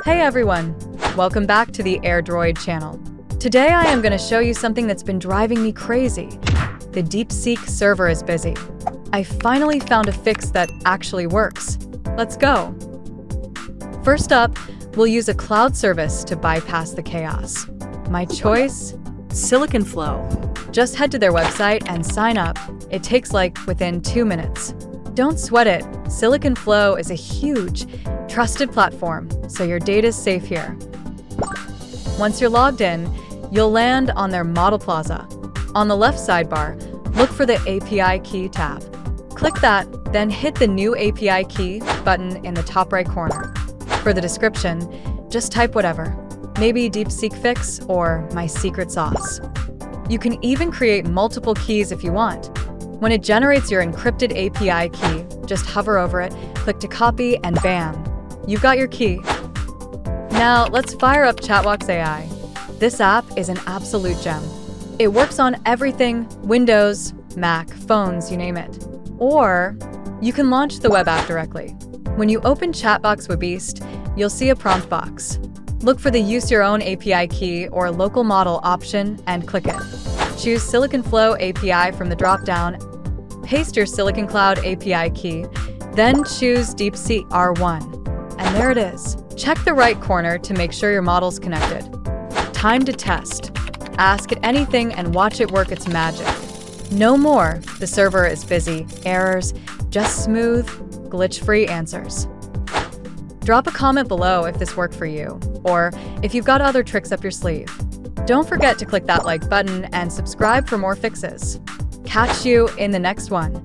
Hey everyone! Welcome back to the airdroid channel. Today I am going to show you something that's been driving me crazy. The Deepseek server is busy. I finally found a fix that actually works. Let's go! First up, we'll use a cloud service to bypass the chaos. My choice? SiliconFlow. Just head to their website and sign up. It takes within 2 minutes. Don't sweat it. SiliconFlow is a huge, trusted platform, so your data's safe here. Once you're logged in, you'll land on their Model Plaza. On the left sidebar, look for the API Key tab. Click that, then hit the New API Key button in the top right corner. For the description, just type whatever. Maybe Deepseek fix or my secret sauce. You can even create multiple keys if you want. When it generates your encrypted API key, just hover over it, click to copy, and bam, you've got your key. Now let's fire up ChatBox AI. This app is an absolute gem. It works on everything: Windows, Mac, phones, you name it. Or you can launch the web app directly. When you open ChatBox Webbeast, you'll see a prompt box. Look for the Use Your Own API Key or Local Model option and click it. Choose SiliconFlow API from the drop-down. Paste your SiliconCloud API key, then choose Deepseek R1. And there it is. Check the right corner to make sure your model's connected. Time to test. Ask it anything and watch it work its magic. No more, the server is busy, errors, just smooth, glitch-free answers. Drop a comment below if this worked for you, or if you've got other tricks up your sleeve. Don't forget to click that like button and subscribe for more fixes. Catch you in the next one.